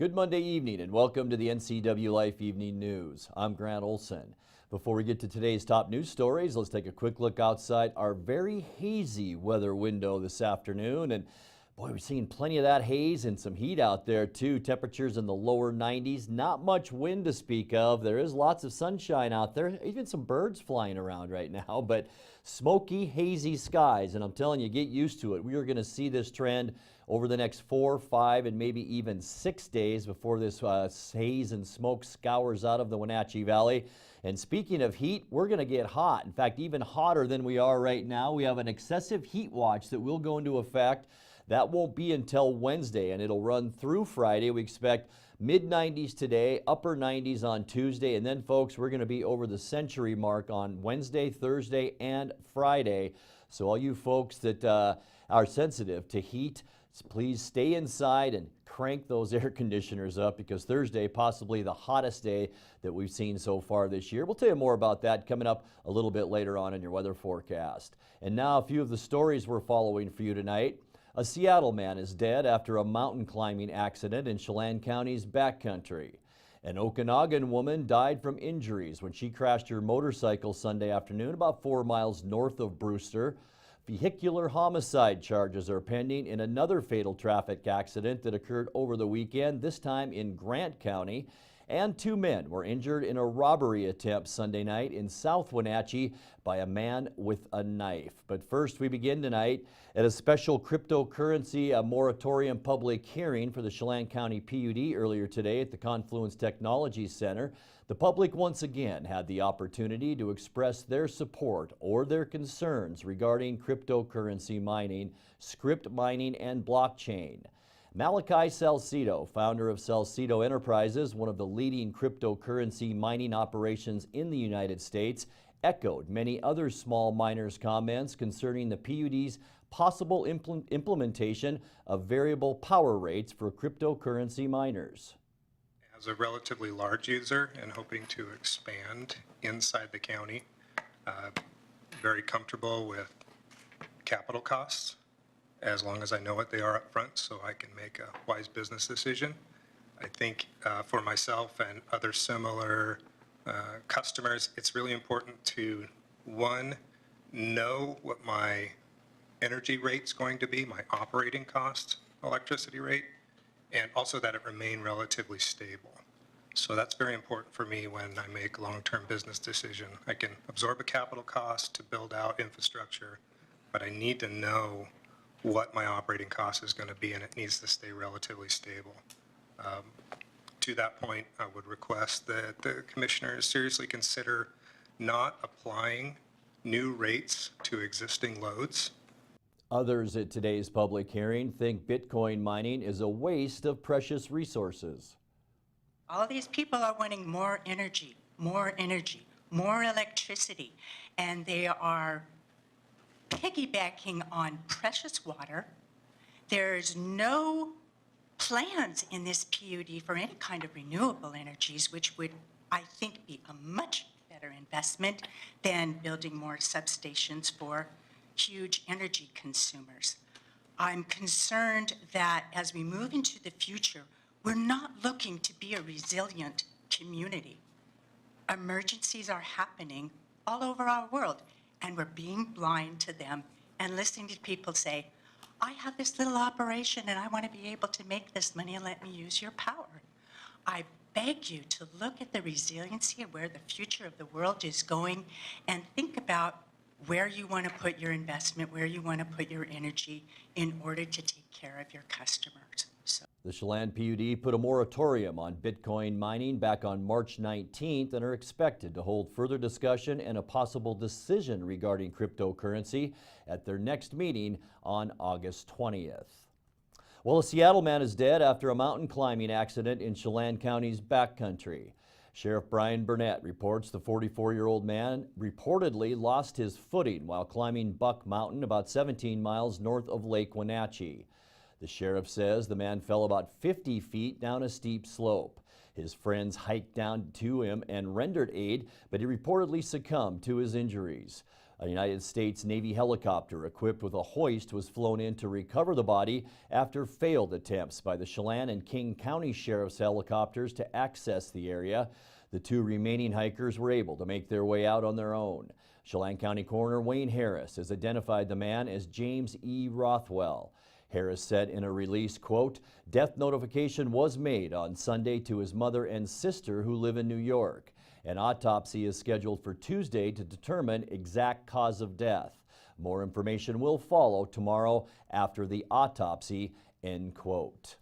Good Monday evening and welcome to the Ncwlife Evening News. I'm Grant Olson. Before we get to today's top news stories, let's take a quick look outside our very hazy weather window this afternoon. And boy, we're seeing plenty of that haze and some heat out there too. Temperatures in the lower 90s, not much wind to speak of. There is lots of sunshine out there, even some birds flying around right now, but smoky, hazy skies. And I'm telling you, get used to it. We are going to see this trend over the next 4, 5, and maybe even 6 days before this haze and smoke scours out of the Wenatchee Valley. And speaking of heat, we're going to get hot. In fact, even hotter than we are right now. We have an excessive heat watch that will go into effect. That won't be until Wednesday, and it'll run through Friday. We expect mid-90s today, upper 90s on Tuesday, and then, folks, we're going to be over the century mark on Wednesday, Thursday, and Friday. So all you folks that are sensitive to heat, please stay inside and crank those air conditioners up, because Thursday, possibly the hottest day that we've seen so far this year. We'll tell you more about that coming up a little bit later on in your weather forecast. And now a few of the stories we're following for you tonight. A Seattle man is dead after a mountain climbing accident in Chelan County's backcountry. An Okanagan woman died from injuries when she crashed her motorcycle Sunday afternoon about 4 miles north of Brewster. Vehicular homicide charges are pending in another fatal traffic accident that occurred over the weekend, this time in Grant County. And 2 men were injured in a robbery attempt Sunday night in South Wenatchee by a man with a knife. But first, we begin tonight at a special cryptocurrency moratorium public hearing for the Chelan County PUD earlier today at the Confluence Technology Center. The public once again had the opportunity to express their support or their concerns regarding cryptocurrency mining, script mining, and blockchain. Malachi Salcido, founder of Salcido Enterprises, one of the leading cryptocurrency mining operations in the United States, echoed many other small miners' comments concerning the PUD's possible implementation of variable power rates for cryptocurrency miners. As a relatively large user and hoping to expand inside the county, very comfortable with capital costs, as long as I know what they are up front so I can make a wise business decision. I think for myself and other similar customers, it's really important to, one, know what my energy rate's going to be, my operating cost, electricity rate, and also that it remain relatively stable. So that's very important for me when I make a long-term business decision. I can absorb a capital cost to build out infrastructure, but I need to know what my operating cost is going to be, and it needs to stay relatively stable. To that point, I would request that the commissioners seriously consider not applying new rates to existing loads. Others at today's public hearing think Bitcoin mining is a waste of precious resources. All these people are wanting more energy, more electricity, and they are piggybacking on precious water. There's no plans in this PUD for any kind of renewable energies, which would, I think, be a much better investment than building more substations for huge energy consumers. I'm concerned that as we move into the future, we're not looking to be a resilient community. Emergencies are happening all over our world, and we're being blind to them and listening to people say, I have this little operation and I want to be able to make this money and let me use your power. I beg you to look at the resiliency of where the future of the world is going and think about where you want to put your investment, where you want to put your energy in order to take care of your customers. The Chelan PUD put a moratorium on Bitcoin mining back on March 19th and are expected to hold further discussion and a possible decision regarding cryptocurrency at their next meeting on August 20th. Well, a Seattle man is dead after a mountain climbing accident in Chelan County's backcountry. Sheriff Brian Burnett reports the 44-year-old man reportedly lost his footing while climbing Buck Mountain about 17 miles north of Lake Wenatchee. The sheriff says the man fell about 50 feet down a steep slope. His friends hiked down to him and rendered aid, but he reportedly succumbed to his injuries. A United States Navy helicopter equipped with a hoist was flown in to recover the body after failed attempts by the Chelan and King County Sheriff's helicopters to access the area. The 2 remaining hikers were able to make their way out on their own. Chelan County Coroner Wayne Harris has identified the man as James E. Rothwell. Harris said in a release, quote, "Death notification was made on Sunday to his mother and sister who live in New York. An autopsy is scheduled for Tuesday to determine exact cause of death. More information will follow tomorrow after the autopsy," end quote.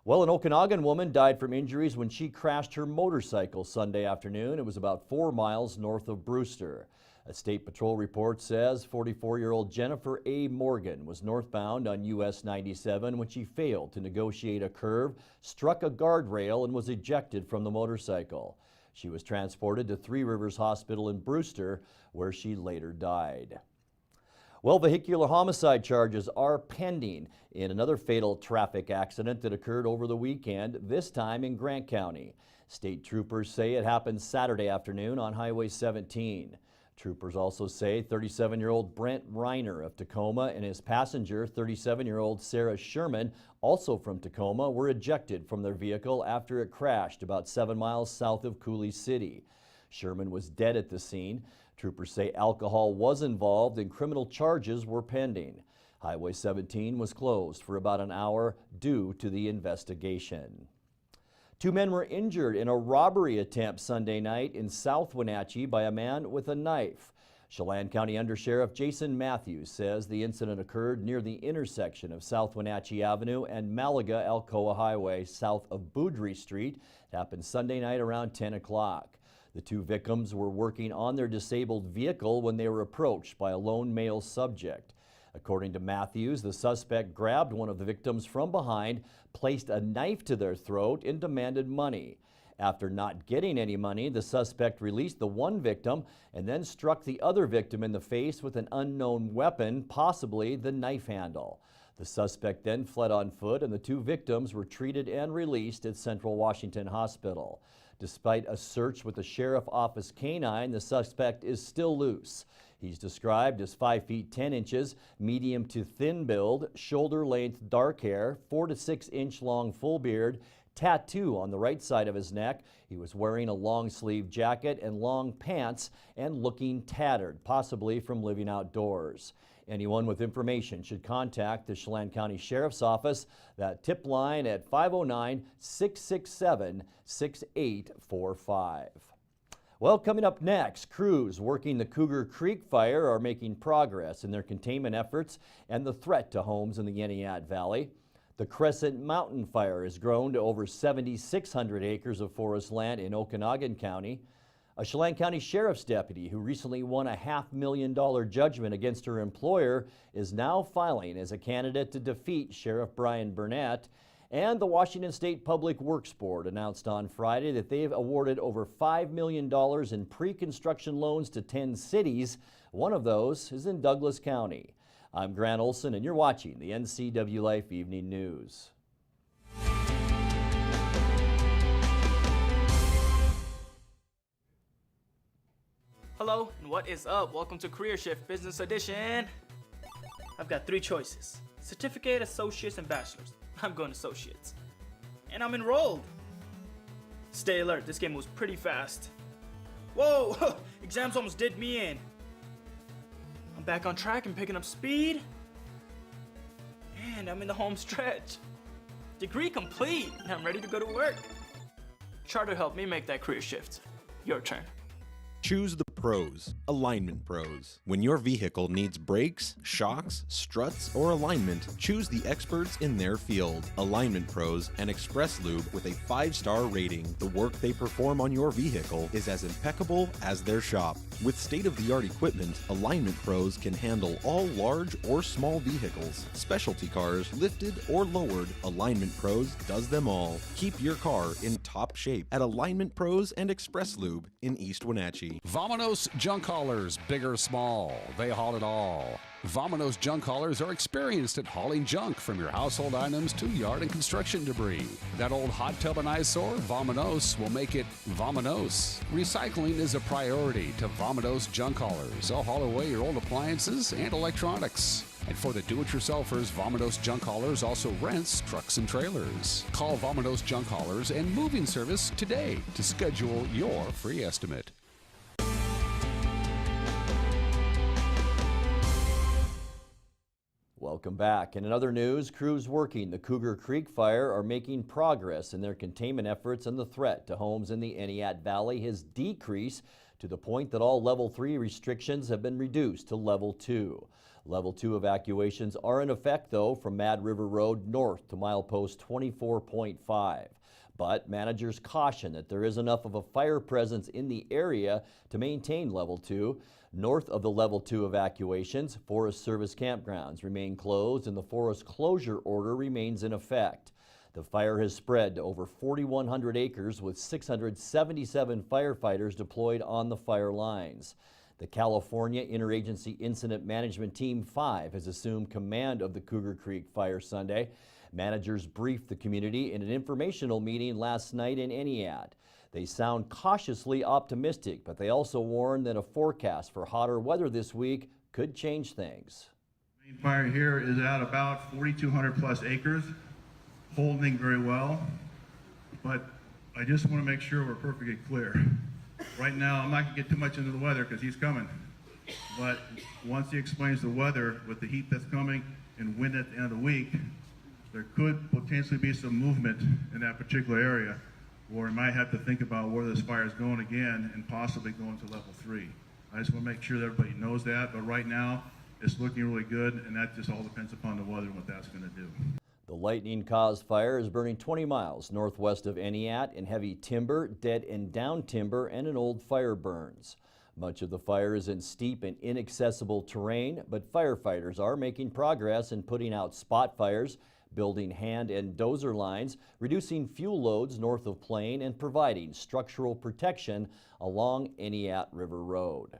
Well, an Okanagan woman died from injuries when she crashed her motorcycle Sunday afternoon. It was about 4 miles north of Brewster. A State Patrol report says 44-year-old Jennifer A. Morgan was northbound on US 97 when she failed to negotiate a curve, struck a guardrail, and was ejected from the motorcycle. She was transported to Three Rivers Hospital in Brewster, where she later died. Well, vehicular homicide charges are pending in another fatal traffic accident that occurred over the weekend, this time in Grant County. State troopers say it happened Saturday afternoon on Highway 17. Troopers also say 37-year-old Brent Reiner of Tacoma and his passenger, 37-year-old Sarah Sherman, also from Tacoma, were ejected from their vehicle after it crashed about 7 miles south of Coulee City. Sherman was dead at the scene. Troopers say alcohol was involved and criminal charges were pending. Highway 17 was closed for about an hour due to the investigation. 2 men were injured in a robbery attempt Sunday night in South Wenatchee by a man with a knife. Chelan County Undersheriff Jason Matthews says the incident occurred near the intersection of South Wenatchee Avenue and Malaga-Alcoa Highway south of Boudry Street. It happened Sunday night around 10 o'clock. The 2 victims were working on their disabled vehicle when they were approached by a lone male subject. According to Matthews, the suspect grabbed one of the victims from behind, placed a knife to their throat, and demanded money. After not getting any money, the suspect released the one victim and then struck the other victim in the face with an unknown weapon, possibly the knife handle. The suspect then fled on foot, and the 2 victims were treated and released at Central Washington Hospital. Despite a search with the Sheriff Office canine, the suspect is still loose. He's described as 5 feet 10 inches, medium to thin build, shoulder length dark hair, 4 to 6 inch long full beard, tattoo on the right side of his neck. He was wearing a long sleeve jacket and long pants and looking tattered, possibly from living outdoors. Anyone with information should contact the Chelan County Sheriff's Office. That tip line at 509-667-6845. Well, coming up next, crews working the Cougar Creek fire are making progress in their containment efforts and the threat to homes in the Entiat Valley. The Crescent Mountain Fire has grown to over 7,600 acres of forest land in Okanagan County. A Chelan County Sheriff's deputy who recently won a $500,000 judgment against her employer is now filing as a candidate to defeat Sheriff Brian Burnett. And the Washington State Public Works Board announced on Friday that they've awarded over $5 million in pre-construction loans to 10 cities. One of those is in Douglas County. I'm Grant Olson, and you're watching the Ncwlife Evening News. Hello, and what is up? Welcome to Career Shift Business Edition. I've got 3 choices: certificate, associates, and bachelor's. I'm going associates. And I'm enrolled. Stay alert, this game was pretty fast. Whoa, exams almost did me in. I'm back on track and picking up speed. And I'm in the home stretch. Degree complete, and I'm ready to go to work. Charter helped me make that career shift. Your turn. Choose the pros. Alignment Pros. When your vehicle needs brakes, shocks, struts, or alignment, choose the experts in their field. Alignment Pros and Express Lube with a 5-star rating. The work they perform on your vehicle is as impeccable as their shop. With state-of-the-art equipment, Alignment Pros can handle all large or small vehicles, specialty cars, lifted or lowered. Alignment Pros does them all. Keep your car in top shape at Alignment Pros and Express Lube in East Wenatchee. Vámonos Vominos junk haulers, big or small, they haul it all. Vominos junk haulers are experienced at hauling junk from your household items to yard and construction debris. That old hot tub and eyesore, Vominos, will make it Vominos. Recycling is a priority to Vominos junk haulers. They'll haul away your old appliances and electronics. And for the do-it-yourselfers, Vominos Junk Haulers also rents trucks and trailers. Call Vominos Junk Haulers and Moving Service today to schedule your free estimate. Welcome back. In other news, crews working the Cougar Creek fire are making progress in their containment efforts, and the threat to homes in the Entiat Valley has decreased to the point that all Level 3 restrictions have been reduced to Level 2. Level 2 evacuations are in effect, though, from Mad River Road north to milepost 24.5. But managers caution that there is enough of a fire presence in the area to maintain Level 2. North of the Level 2 evacuations, Forest Service campgrounds remain closed and the forest closure order remains in effect. The fire has spread to over 4,100 acres with 677 firefighters deployed on the fire lines. The California Interagency Incident Management Team 5 has assumed command of the Cougar Creek fire Sunday. Managers briefed the community in an informational meeting last night in Entiat. They sound cautiously optimistic, but they also warn that a forecast for hotter weather this week could change things. The main fire here is at about 4,200 plus acres, holding very well, but I just want to make sure we're perfectly clear. Right now, I'm not going to get too much into the weather because he's coming, but once he explains the weather with the heat that's coming and wind at the end of the week, there could potentially be some movement in that particular area, or we might have to think about where this fire is going again and possibly going to Level 3. I just want to make sure that everybody knows that, but right now it's looking really good, and that just all depends upon the weather and what that's going to do. The lightning-caused fire is burning 20 miles northwest of Entiat in heavy timber, dead and down timber, and an old fire burns. Much of the fire is in steep and inaccessible terrain, but firefighters are making progress in putting out spot fires, building hand and dozer lines, reducing fuel loads north of Plain, and providing structural protection along Entiat River Road.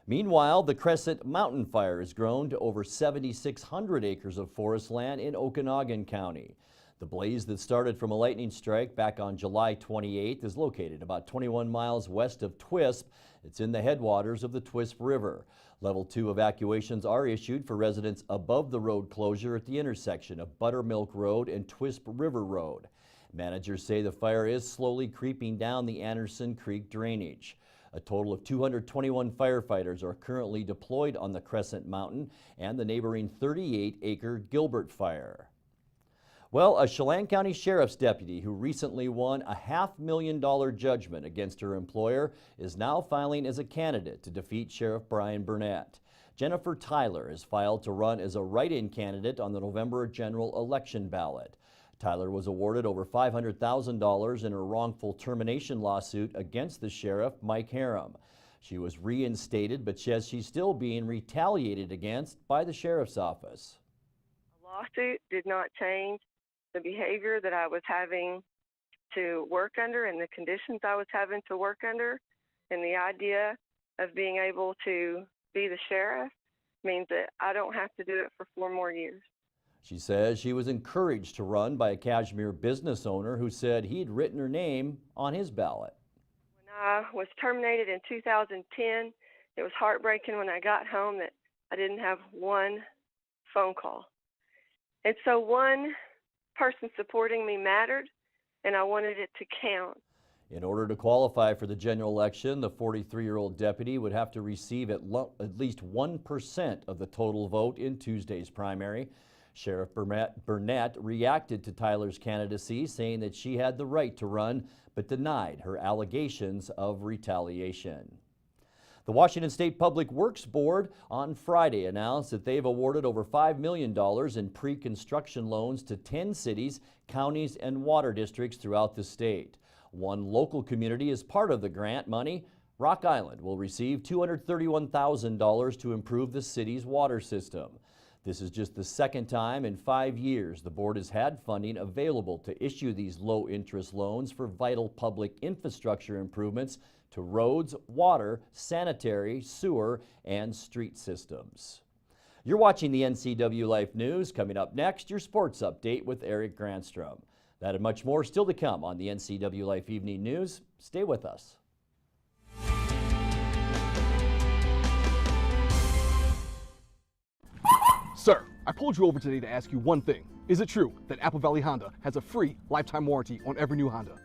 Meanwhile, the Crescent Mountain Fire has grown to over 7,600 acres of forest land in Okanagan County. The blaze that started from a lightning strike back on July 28th is located about 21 miles west of Twisp. It's in the headwaters of the Twisp River. Level 2 evacuations are issued for residents above the road closure at the intersection of Buttermilk Road and Twisp River Road. Managers say the fire is slowly creeping down the Anderson Creek drainage. A total of 221 firefighters are currently deployed on the Crescent Mountain and the neighboring 38-acre Gilbert Fire. Well, a Chelan County Sheriff's deputy who recently won a $500,000 judgment against her employer is now filing as a candidate to defeat Sheriff Brian Burnett. Jennifer Tyler has filed to run as a write-in candidate on the November general election ballot. Tyler was awarded over $500,000 in her wrongful termination lawsuit against the sheriff, Mike Harum. She was reinstated, but says she's still being retaliated against by the sheriff's office. The lawsuit did not change the behavior that I was having to work under and the conditions I was having to work under, and the idea of being able to be the sheriff means that I don't have to do it for 4 more years. She says she was encouraged to run by a Kashmir business owner who said he'd written her name on his ballot. When I was terminated in 2010, it was heartbreaking when I got home that I didn't have one phone call. And so one person supporting me mattered, and I wanted it to count. In order to qualify for the general election, the 43-year-old deputy would have to receive at least 1% of the total vote in Tuesday's primary. Sheriff Burnett reacted to Tyler's candidacy, saying that she had the right to run, but denied her allegations of retaliation. The Washington State Public Works Board on Friday announced that they've awarded over $5 million in pre-construction loans to 10 cities, counties, and water districts throughout the state. One local community is part of the grant money. Rock Island will receive $231,000 to improve the city's water system. This is just the second time in 5 years the board has had funding available to issue these low-interest loans for vital public infrastructure improvements to roads, water, sanitary, sewer, and street systems. You're watching the NCW Life News. Coming up next, your sports update with Eric Granstrom. That and much more still to come on the NCW Life Evening News. Stay with us. Sir, I pulled you over today to ask you one thing. Is it true that Apple Valley Honda has a free lifetime warranty on every new Honda?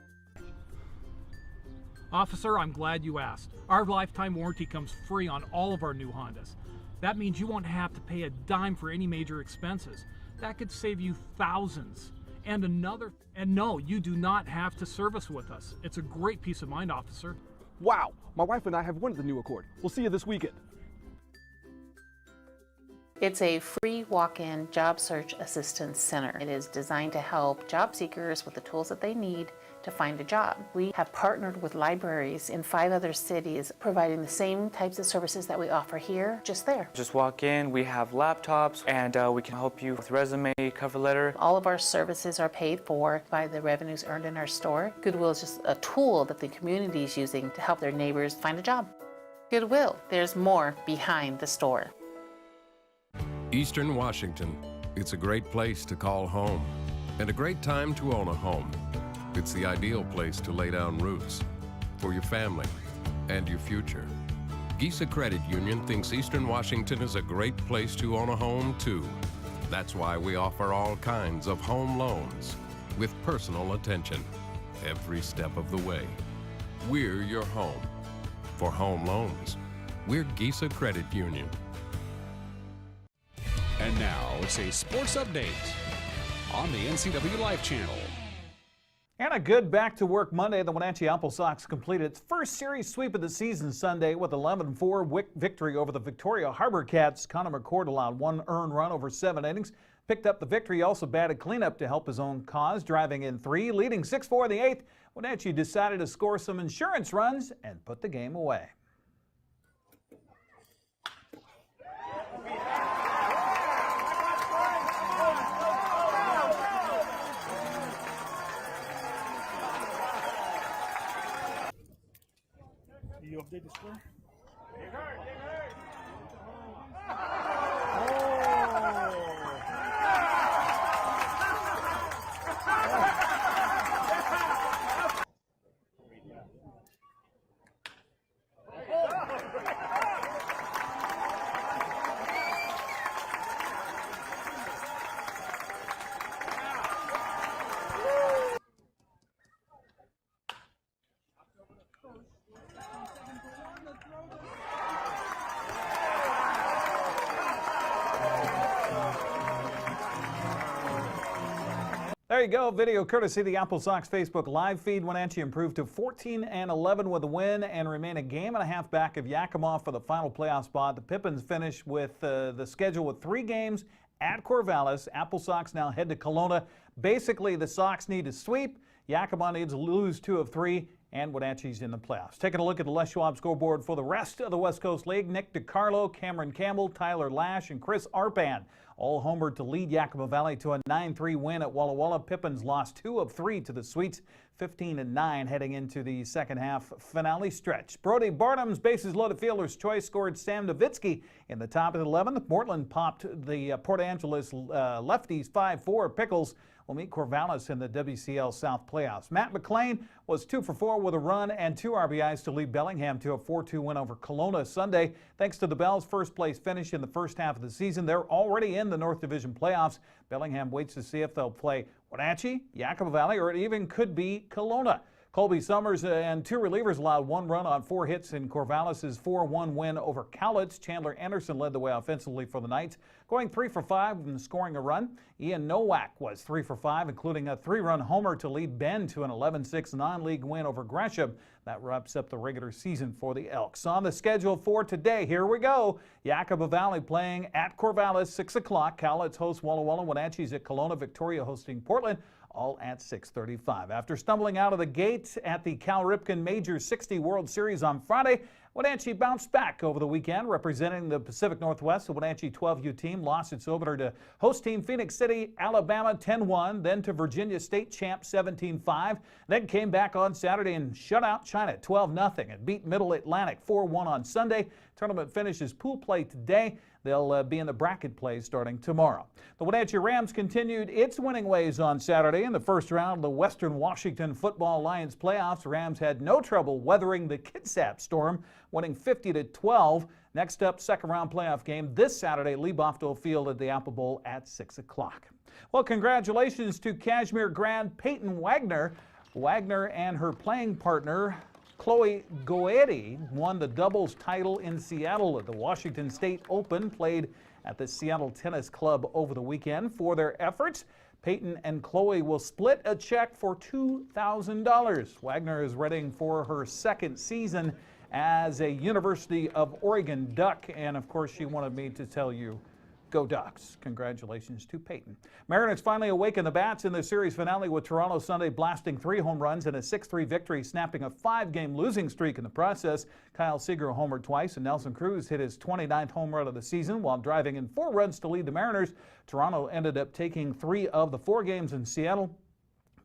Officer, I'm glad you asked. Our lifetime warranty comes free on all of our new Hondas. That means you won't have to pay a dime for any major expenses. That could save you thousands. And no, you do not have to service with us. It's a great peace of mind, officer. Wow, my wife and I have wanted the new Accord. We'll see you this weekend. It's a free walk-in job search assistance center. It is designed to help job seekers with the tools that they need to find a job. We have partnered with libraries in 5 other cities, providing the same types of services that we offer here, just there. Just walk in, we have laptops, and we can help you with resume, cover letter. All of our services are paid for by the revenues earned in our store. Goodwill is just a tool that the community is using to help their neighbors find a job. Goodwill, there's more behind the store. Eastern Washington. It's a great place to call home and a great time to own a home. It's the ideal place to lay down roots for your family and your future. Gisa Credit Union thinks Eastern Washington is a great place to own a home too. That's why we offer all kinds of home loans with personal attention every step of the way. We're your home. For home loans, we're Gisa Credit Union. And now it's a sports update on the NCW Life channel. And a good back-to-work Monday. The Wenatchee Apple Sox completed its first series sweep of the season Sunday with 11-4 victory over the Victoria Harbor Cats. Connor McCord allowed 1 earned run over 7 innings. Picked up the victory, also batted cleanup to help his own cause, driving in 3, leading 6-4 in the 8th. Wenatchee decided to score some insurance runs and put the game away. You update the score? There you go. Video courtesy of the Apple Sox Facebook live feed. Wenatchee improved to 14-11 with a win and remain a game and a half back of Yakima for the final playoff spot. The Pippins finish with the schedule with 3 games at Corvallis. Apple Sox now head to Kelowna. Basically, the Sox need to sweep. Yakima needs to lose 2 of 3. And Wenatchee's in the playoffs. Taking a look at the Les Schwab scoreboard for the rest of the West Coast League. Nick DiCarlo, Cameron Campbell, Tyler Lash, and Chris Arpan all homered to lead Yakima Valley to a 9-3 win at Walla Walla. Pippins lost 2 of 3 to the Sweets, 15-9 heading into the second half finale stretch. Brody Barnum's bases loaded fielder's choice scored Sam Nowitzki in the top of the 11th. Portland popped the Port Angeles lefties 5-4. Pickles will meet Corvallis in the WCL South playoffs. Matt McLean was 2 for 4 with a run and 2 RBIs to lead Bellingham to a 4-2 win over Kelowna Sunday. Thanks to the Bells' first place finish in the first half of the season, they're already in the North Division playoffs. Bellingham waits to see if they'll play Wenatchee, Yakima Valley, or it even could be Kelowna. Colby Summers and 2 relievers allowed 1 run on 4 hits in Corvallis' 4-1 win over Cowlitz. Chandler Anderson led the way offensively for the Knights, going 3 for 5 and scoring a run. Ian Nowak was 3 for 5, including a 3-run homer to lead Bend to an 11-6 non-league win over Gresham. That wraps up the regular season for the Elks. On the schedule for today, here we go. Yakima Valley playing at Corvallis, 6 o'clock. Cowlitz hosts Walla Walla. Wenatchee's at Kelowna. Victoria hosting Portland, all at 6:35. After stumbling out of the gate at the Cal Ripken Major 60 World Series on Friday, Wenatchee bounced back over the weekend, representing the Pacific Northwest. The Wenatchee 12U team lost its opener to host team Phoenix City, Alabama 10-1, then to Virginia State champ 17-5, then came back on Saturday and shut out China 12-0 and beat Middle Atlantic 4-1 on Sunday. Tournament finishes pool play today. They'll be in the bracket play starting tomorrow. The Wenatchee Rams continued its winning ways on Saturday in the first round of the Western Washington Football Alliance playoffs. Rams had no trouble weathering the Kitsap storm, winning 50-12. Next up, second round playoff game this Saturday, Leibovdal Field at the Apple Bowl at 6 o'clock. Well, congratulations to Kashmir Grand Peyton Wagner. Wagner and her playing partner Chloe Goetti won the doubles title in Seattle at the Washington State Open, played at the Seattle Tennis Club over the weekend. For their efforts, Peyton and Chloe will split a check for $2,000. Wagner is readying for her second season as a University of Oregon Duck, and of course she wanted me to tell you, go Ducks. Congratulations to Peyton. Mariners finally awakened the bats in the series finale with Toronto Sunday blasting 3 home runs and a 6-3 victory, snapping a 5-game losing streak in the process. Kyle Seager homered twice and Nelson Cruz hit his 29th home run of the season while driving in 4 runs to lead the Mariners. Toronto ended up taking 3 of the 4 games in Seattle.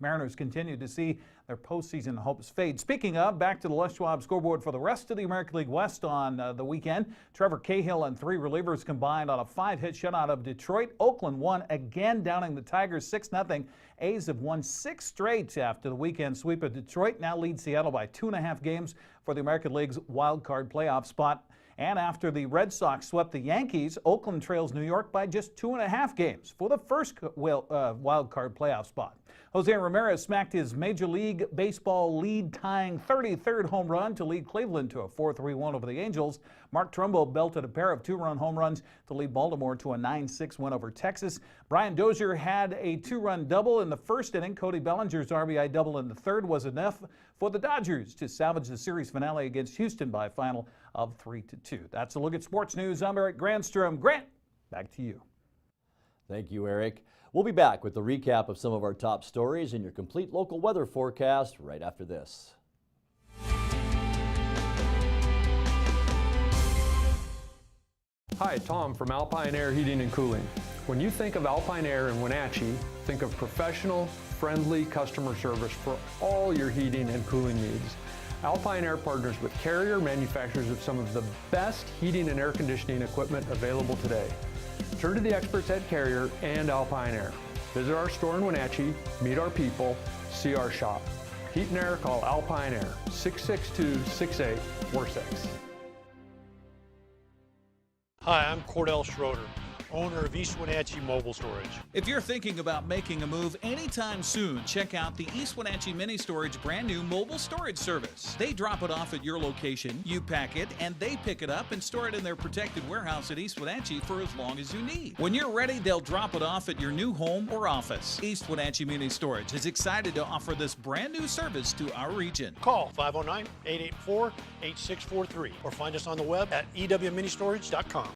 Mariners continue to see their postseason hopes fade. Speaking of, back to the Les Schwab scoreboard for the rest of the American League West on the weekend. Trevor Cahill and 3 relievers combined on a 5-hit shutout of Detroit. Oakland won again, downing the Tigers 6-0. A's have won 6 straight after the weekend sweep of Detroit. Now lead Seattle by 2.5 games for the American League's wild card playoff spot. And after the Red Sox swept the Yankees, Oakland trails New York by just 2.5 games for the first wild card playoff spot. Jose Ramirez smacked his Major League Baseball lead-tying 33rd home run to lead Cleveland to a 4-3 win over the Angels. Mark Trumbo belted a pair of 2-run home runs to lead Baltimore to a 9-6 win over Texas. Brian Dozier had a 2-run double in the first inning. Cody Bellinger's RBI double in the third was enough for the Dodgers to salvage the series finale against Houston by a final of 3-2. That's a look at sports news. I'm Eric Granstrom. Grant, back to you. Thank you, Eric. We'll be back with the recap of some of our top stories and your complete local weather forecast right after this. Hi, Tom from Alpine Air Heating and Cooling. When you think of Alpine Air in Wenatchee, think of professional, friendly customer service for all your heating and cooling needs. Alpine Air partners with Carrier, manufacturers of some of the best heating and air conditioning equipment available today. Turn to the experts at Carrier and Alpine Air. Visit our store in Wenatchee, meet our people, see our shop. Heat and air, call Alpine Air, 662-6846. Hi, I'm Cordell Schroeder, owner of East Wenatchee Mobile Storage. If you're thinking about making a move anytime soon, check out the East Wenatchee Mini Storage brand new mobile storage service. They drop it off at your location, you pack it, and they pick it up and store it in their protected warehouse at East Wenatchee for as long as you need. When you're ready, they'll drop it off at your new home or office. East Wenatchee Mini Storage is excited to offer this brand new service to our region. Call 509-884-8643 or find us on the web at ewministorage.com.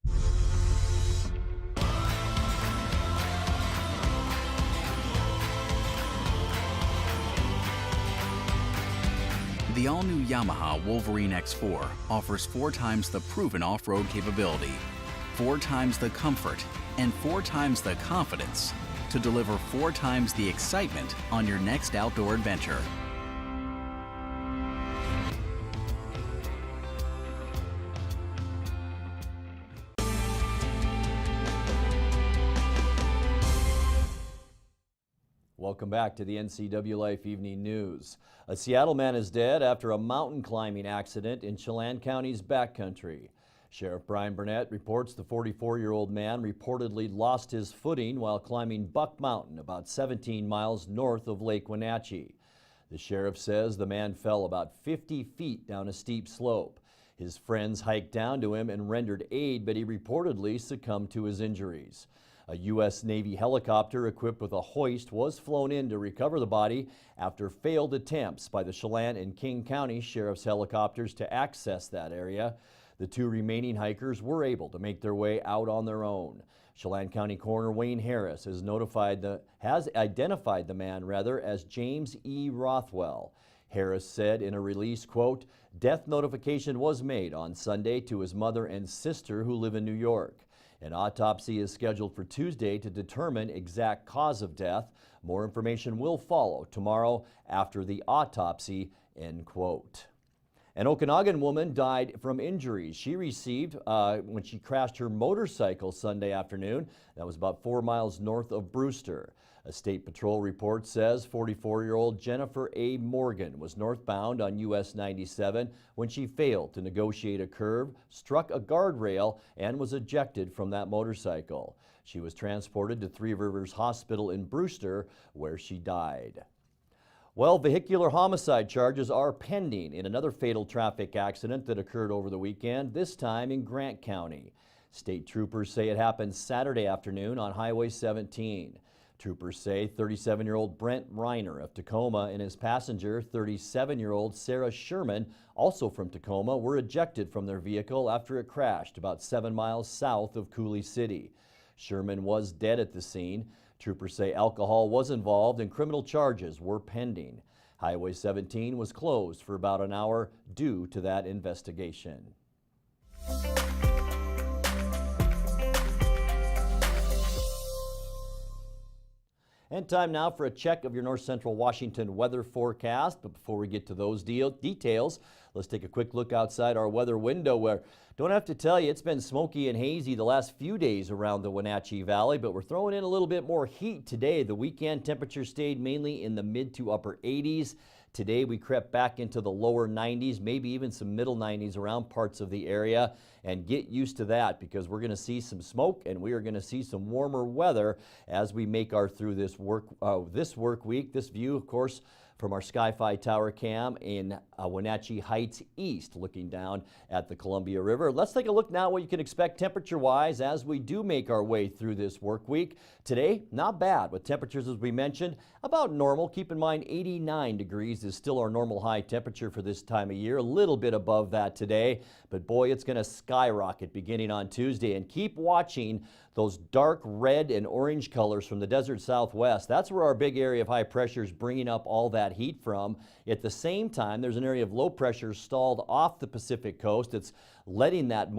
The all-new Yamaha Wolverine X4 offers 4 times the proven off-road capability, 4 times the comfort, and 4 times the confidence to deliver 4 times the excitement on your next outdoor adventure. Welcome back to the Ncwlife Evening News. A Seattle man is dead after a mountain climbing accident in Chelan County's backcountry. Sheriff Brian Burnett reports the 44-year-old man reportedly lost his footing while climbing Buck Mountain about 17 miles north of Lake Wenatchee. The sheriff says the man fell about 50 feet down a steep slope. His friends hiked down to him and rendered aid, but he reportedly succumbed to his injuries. A U.S. Navy helicopter equipped with a hoist was flown in to recover the body after failed attempts by the Chelan and King County Sheriff's helicopters to access that area. The 2 remaining hikers were able to make their way out on their own. Chelan County Coroner Wayne Harris has identified the man as James E. Rothwell. Harris said in a release, quote, "Death notification was made on Sunday to his mother and sister who live in New York. An autopsy is scheduled for Tuesday to determine exact cause of death. More information will follow tomorrow after the autopsy," end quote. An Okanagan woman died from injuries she received when she crashed her motorcycle Sunday afternoon. That was about 4 miles north of Brewster. A state patrol report says 44-year-old Jennifer A. Morgan was northbound on US 97 when she failed to negotiate a curve, struck a guardrail, and was ejected from that motorcycle. She was transported to Three Rivers Hospital in Brewster, where she died. Well, vehicular homicide charges are pending in another fatal traffic accident that occurred over the weekend, this time in Grant County. State troopers say it happened Saturday afternoon on Highway 17. Troopers say 37-year-old Brent Reiner of Tacoma and his passenger, 37-year-old Sarah Sherman, also from Tacoma, were ejected from their vehicle after it crashed about 7 miles south of Coulee City. Sherman was dead at the scene. Troopers say alcohol was involved and criminal charges were pending. Highway 17 was closed for about an hour due to that investigation. And time now for a check of your North Central Washington weather forecast. But before we get to those details, let's take a quick look outside our weather window where, don't have to tell you, it's been smoky and hazy the last few days around the Wenatchee Valley, but we're throwing in a little bit more heat today. The weekend temperature stayed mainly in the mid to upper 80s. Today we crept back into the lower 90s, maybe even some middle 90s around parts of the area. And get used to that because we're going to see some smoke and we are going to see some warmer weather as we make our through this work week. This view, of course, from our Sky-Fi Tower cam in Wenatchee Heights East, looking down at the Columbia River. Let's take a look now what you can expect temperature-wise as we do make our way through this work week. Today, not bad with temperatures, as we mentioned, about normal. Keep in mind 89 degrees is still our normal high temperature for this time of year, a little bit above that today, but boy, it's going to skyrocket beginning on Tuesday. And keep watching those dark red and orange colors from the desert southwest. That's where our big area of high pressure is bringing up all that heat from. At the same time, there's an area of low pressure stalled off the Pacific coast. It's letting that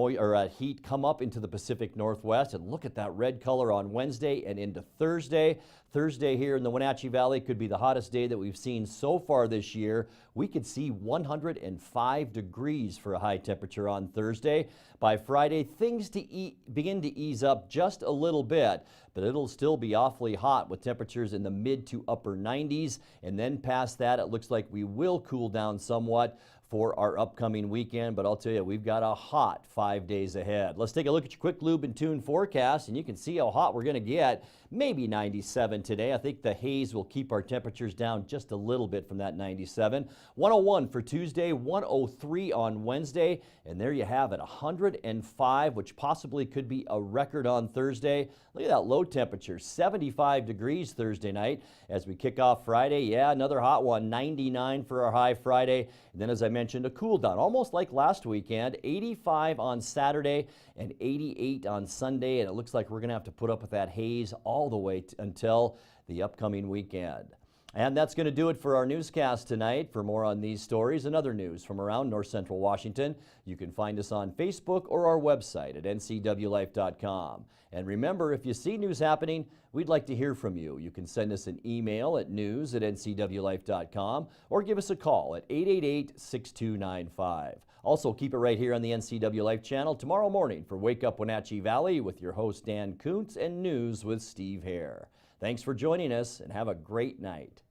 heat come up into the Pacific Northwest. And look at that red color on Wednesday and into Thursday. Thursday here in the Wenatchee Valley could be the hottest day that we've seen so far this year. We could see 105 degrees for a high temperature on Thursday. By Friday, things begin to ease up just a little bit, but it'll still be awfully hot with temperatures in the mid to upper 90s. And then past that, it looks like we will cool down somewhat for our upcoming weekend, but I'll tell you, we've got a hot 5 days ahead. Let's take a look at your quick lube and tune forecast, and you can see how hot we're going to get. Maybe 97 today. I think the haze will keep our temperatures down just a little bit from that 97. 101 for Tuesday, 103 on Wednesday, and there you have it, 105, which possibly could be a record on Thursday. Look at that low temperature, 75 degrees Thursday night. As we kick off Friday, yeah, another hot one, 99 for our high Friday. And then, as I mentioned, a cool down, almost like last weekend, 85 on Saturday and 88 on Sunday. And it looks like we're going to have to put up with that haze all the way until the upcoming weekend. And that's going to do it for our newscast tonight. For more on these stories and other news from around North Central Washington, you can find us on Facebook or our website at ncwlife.com. And remember, if you see news happening, we'd like to hear from you. You can send us an email at news@ncwlife.com or give us a call at 888-6295. Also, keep it right here on the NCW Life channel tomorrow morning for Wake Up Wenatchee Valley with your host Dan Kuntz and News with Steve Hare. Thanks for joining us and have a great night.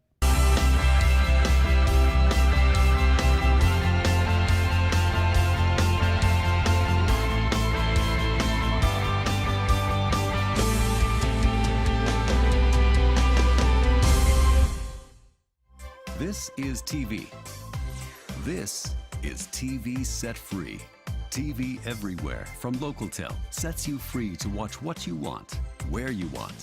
This is TV. This is TV Set Free. TV everywhere from Localtel sets you free to watch what you want, where you want.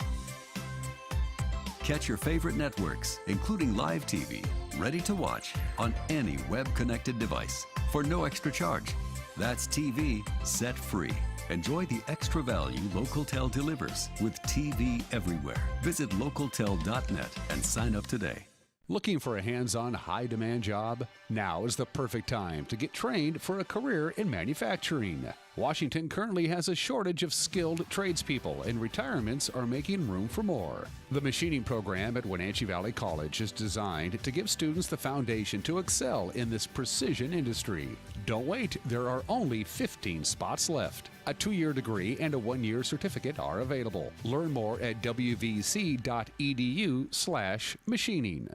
Catch your favorite networks, including live TV, ready to watch on any web-connected device for no extra charge. That's TV Set Free. Enjoy the extra value Localtel delivers with TV everywhere. Visit localtel.net and sign up today. Looking for a hands-on, high-demand job? Now is the perfect time to get trained for a career in manufacturing. Washington currently has a shortage of skilled tradespeople, and retirements are making room for more. The machining program at Wenatchee Valley College is designed to give students the foundation to excel in this precision industry. Don't wait, there are only 15 spots left. A 2-year degree and a 1-year certificate are available. Learn more at wvc.edu/machining.